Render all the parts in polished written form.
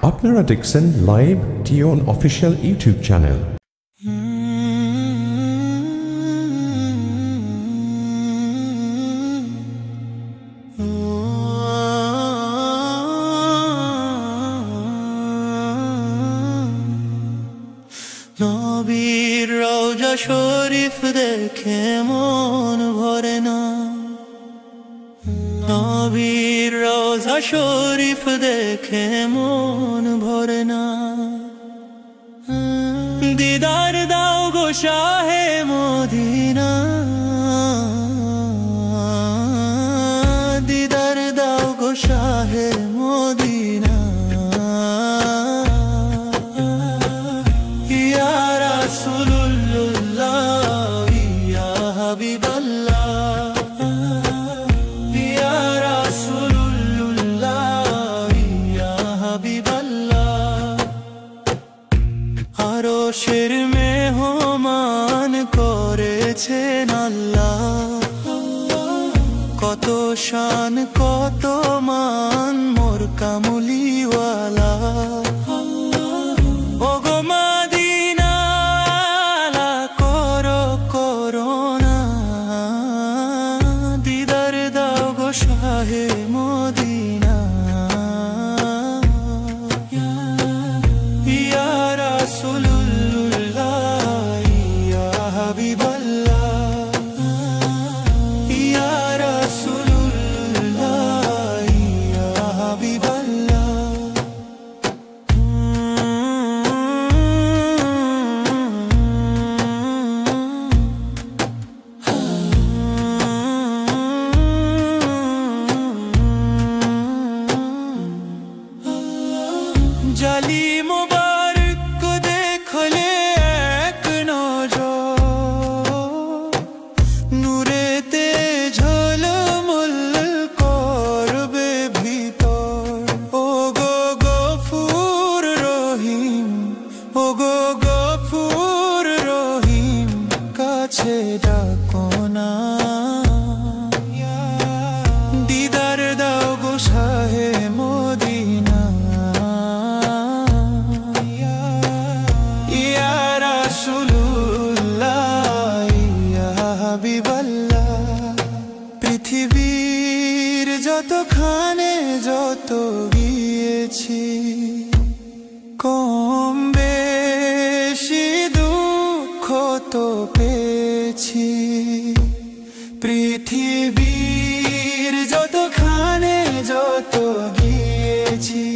আপনারা দেখছেন live T1 official YouTube channel. নবীর রওজা শরীফ দেখে মন ভরে না, নবীর রওজা শরীফ দেখে মন ভরে না। দিদার দাও গো শাহে মদিনা, দিদার দাও গো শাহে মদিনা। ইয়া রাসূলুল্লাহ ইয়া হাবিবাল্লাহ, ইয়া রাসূলুল্লাহ ইয়া হাবিবাল্লাহ। আরশের মেহমান করেছেন আল্লাহ, কত শান কত মান মোর কামলিওয়ালা। ওগো মদিনা আলা করো করোনা, দিদার দাও গো শাহে মদিনা। ইয়া রাসূলুল্লাহ ইয়া হাবিবাল্লাহ, ইয়া রাসূলুল্লাহ ইয়া হাবিবাল্লাহ। জালি মুবারক কো দেখলে এক নজর, নূরেতে ঝলমল করবে ভিতর। ও গো গফুর রহিম, ও গো গফুর রহিম, কাছে ডাকো না। দিদার দাও গো শাহে মদিনা। ইয়া রাসূলুল্লাহ ইয়া হাবিবাল্লাহ। পৃথিবীর যতখানে যত গিয়েছি, কম বেশি দুঃখ তো পেয়েছি। পৃথিবীর যতখানে যত গিয়েছি,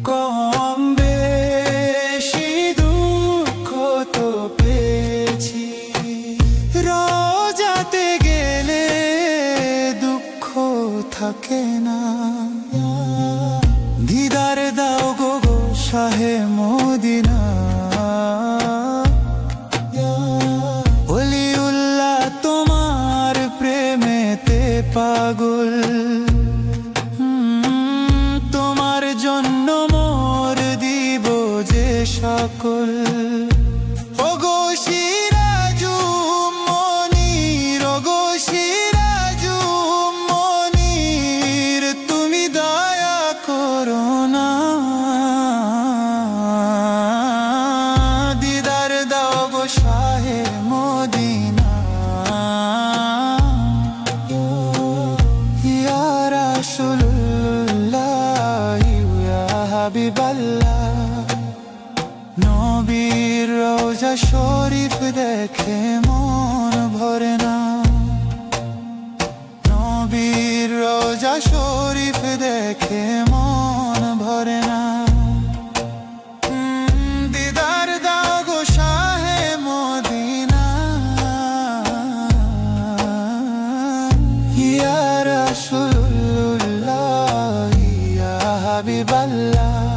কম বেশি দুঃখ তো পেয়েছি। রোজাতে গেলে দুঃখ থাকে না, দিদার দাও গো গো শাহে মদিনা। ওলিউল্লাহ তোমার প্রেমেতে পাগল, তোমার জন্য মোর দিব যে সকল। ওগো সিরাজু মনির, ওগো সিরাজু মনির, তুমি দয়া করো না। দিদার দাও গো শাহে মদিনা। ইয়া রাসূলুল্লাহ ইয়া হাবিবাল্লাহ। নবীর রওজা শরীফ দেখে মন ভরে না, নবীর রওজা শরীফ দেখে মন ভরে না। দিদার দাও গো শাহে মদিনা। ইয়া রাসূলুল্লাহ ইয়া হাবিবাল্লাহ।